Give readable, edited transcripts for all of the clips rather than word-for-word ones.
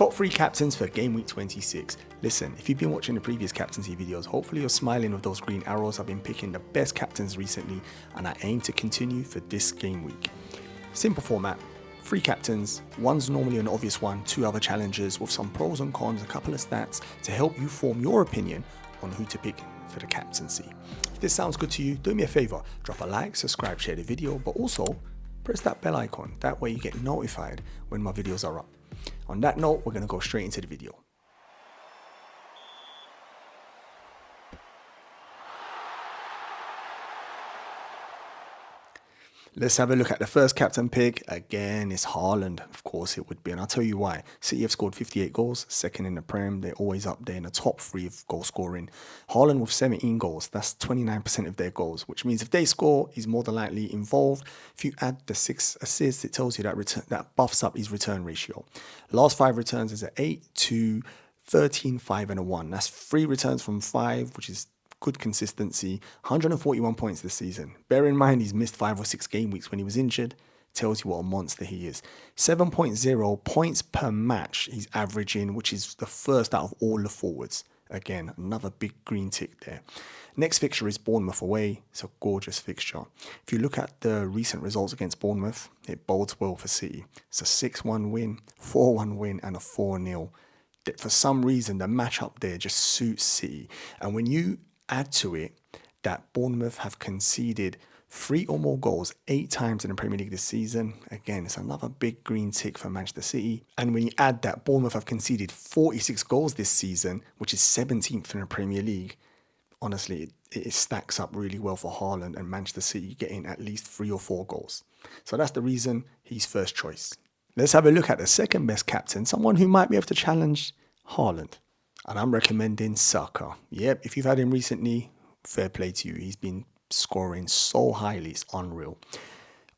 Top 3 captains for game week 26. Listen, if you've been watching the previous captaincy videos, hopefully you're smiling with those green arrows. I've been picking the best captains recently and I aim to continue for this game week. Simple format, 3 captains, one's normally an obvious one, 2 other challengers with some pros and cons, a couple of stats to help you form your opinion on who to pick for the captaincy. If this sounds good to you, do me a favor, drop a like, subscribe, share the video, but also press that bell icon. That way you get notified when my videos are up. On that note, we're going to go straight into the video. Let's have a look at the first captain pick. Again, it's Haaland. Of course it would be, and I'll tell you why. City have scored 58 goals, second in the Prem. They're always up there in the top 3 of goal scoring. Haaland with 17 goals. That's 29% of their goals, which means if they score, he's more than likely involved. If you add the 6 assists, it tells you that buffs up his return ratio. Last 5 returns is an 8, 2, 13, 5, and a 1. That's 3 returns from 5, which is good consistency. 141 points this season. Bear in mind he's missed 5 or 6 game weeks when he was injured. Tells you what a monster he is. 7.0 points per match he's averaging, which is the first out of all the forwards. Again, another big green tick there. Next fixture is Bournemouth away. It's a gorgeous fixture. If you look at the recent results against Bournemouth, it bodes well for City. It's a 6-1 win, 4-1 win, and a 4-0. For some reason, the matchup there just suits City. And when you add to it that Bournemouth have conceded 3 or more goals 8 times in the Premier League this season. Again, it's another big green tick for Manchester City. And when you add that Bournemouth have conceded 46 goals this season, which is 17th in the Premier League, honestly, it stacks up really well for Haaland and Manchester City getting at least 3 or 4 goals. So that's the reason he's first choice. Let's have a look at the second best captain, someone who might be able to challenge Haaland. And I'm recommending Saka. Yep, if you've had him recently, fair play to you. He's been scoring so highly, it's unreal.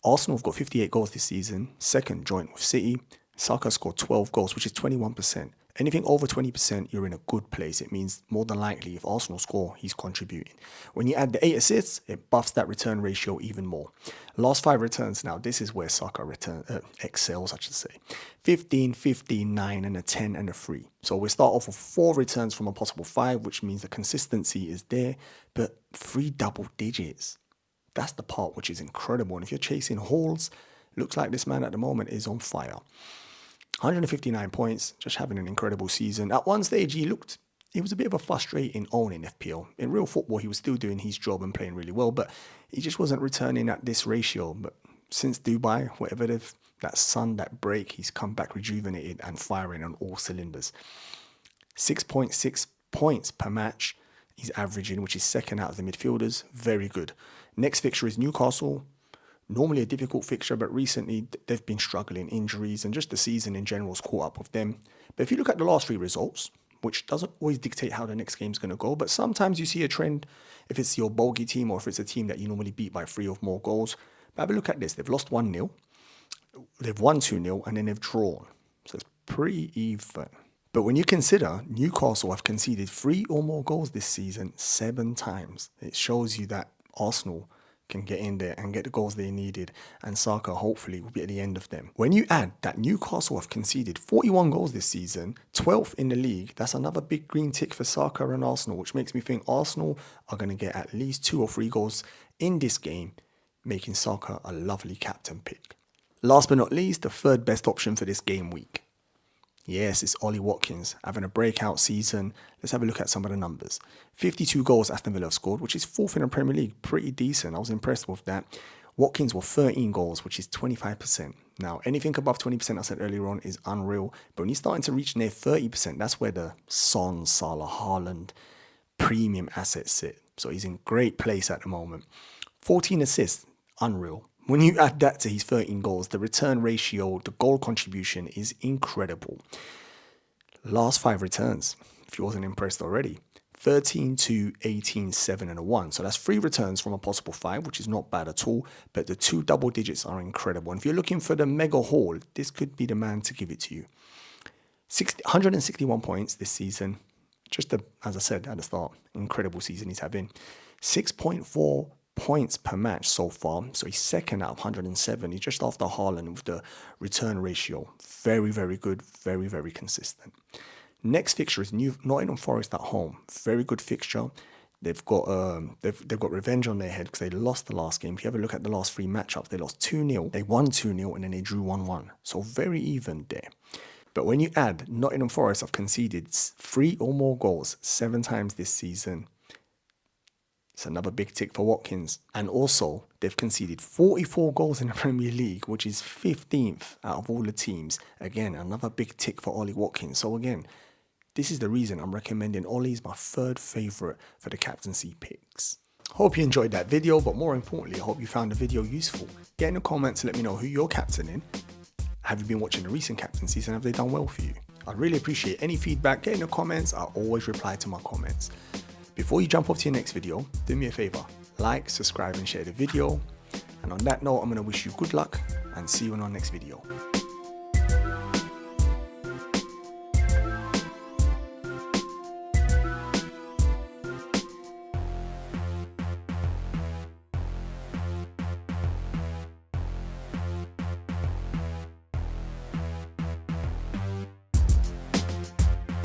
Arsenal have got 58 goals this season, second joint with City. Saka scored 12 goals, which is 21%. Anything over 20%, you're in a good place. It means more than likely if Arsenal score, he's contributing. When you add the 8 assists, it buffs that return ratio even more. Last 5 returns now, this is where Saka excels, I should say. 15, 15, 9, and a 10 and a 3. So we start off with 4 returns from a possible 5, which means the consistency is there, but 3 double digits. That's the part which is incredible. And if you're chasing hauls, looks like this man at the moment is on fire. 159 points, just having an incredible season. At one stage, he was a bit of a frustrating own in FPL. In real football, he was still doing his job and playing really well, but he just wasn't returning at this ratio. But since Dubai, that sun, that break, he's come back rejuvenated and firing on all cylinders. 6.6 points per match he's averaging, which is second out of the midfielders. Very good. Next fixture is Newcastle. Normally a difficult fixture, but recently they've been struggling. Injuries and just the season in general has caught up with them. But if you look at the last 3 results, which doesn't always dictate how the next game's going to go, but sometimes you see a trend if it's your bogey team or if it's a team that you normally beat by 3 or more goals. But have a look at this. They've lost 1-0, they've won 2-0, and then they've drawn. So it's pretty even. But when you consider Newcastle have conceded 3 or more goals this season 7 times, it shows you that Arsenal can get in there and get the goals they needed, and Saka hopefully will be at the end of them. When you add that Newcastle have conceded 41 goals this season, 12th in the league, that's another big green tick for Saka and Arsenal, which makes me think Arsenal are going to get at least 2 or 3 goals in this game, making Saka a lovely captain pick. Last but not least, the third best option for this game week. Yes, it's Ollie Watkins having a breakout season. Let's have a look at some of the numbers. 52 goals Aston Villa have scored, which is 4th in the Premier League. Pretty decent. I was impressed with that. Watkins were 13 goals, which is 25%. Now, anything above 20%, I said earlier on, is unreal. But when you're starting to reach near 30%, that's where the Son, Salah, Haaland premium assets sit. So he's in great place at the moment. 14 assists, unreal. When you add that to his 13 goals, the return ratio, the goal contribution is incredible. Last 5 returns, if you wasn't impressed already, 13, 2, 18, 7, and a 1. So that's 3 returns from a possible 5, which is not bad at all. But the 2 double digits are incredible. And if you're looking for the mega haul, this could be the man to give it to you. 161 points this season. Just as I said at the start, incredible season he's having. 6.4 points per match so far. So he's second out of 107. He's just after Haaland with the return ratio. Very, very good. Very, very consistent. Next fixture is Nottingham Forest at home. Very good fixture. They've got revenge on their head because they lost the last game. If you have a look at the last 3 matchups, they lost 2-0. They won 2-0 and then they drew 1-1. So very even there. But when you add Nottingham Forest have conceded 3 or more goals 7 times this season, it's another big tick for Watkins. And also, they've conceded 44 goals in the Premier League, which is 15th out of all the teams. Again, another big tick for Ollie Watkins. So again, this is the reason I'm recommending Ollie is my 3rd favourite for the captaincy picks. Hope you enjoyed that video, but more importantly, I hope you found the video useful. Get in the comments and let me know who you're captaining. Have you been watching the recent captaincies and have they done well for you? I'd really appreciate any feedback. Get in the comments. I'll always reply to my comments. Before you jump off to your next video, do me a favor, like, subscribe and share the video. And on that note, I'm going to wish you good luck and see you in our next video.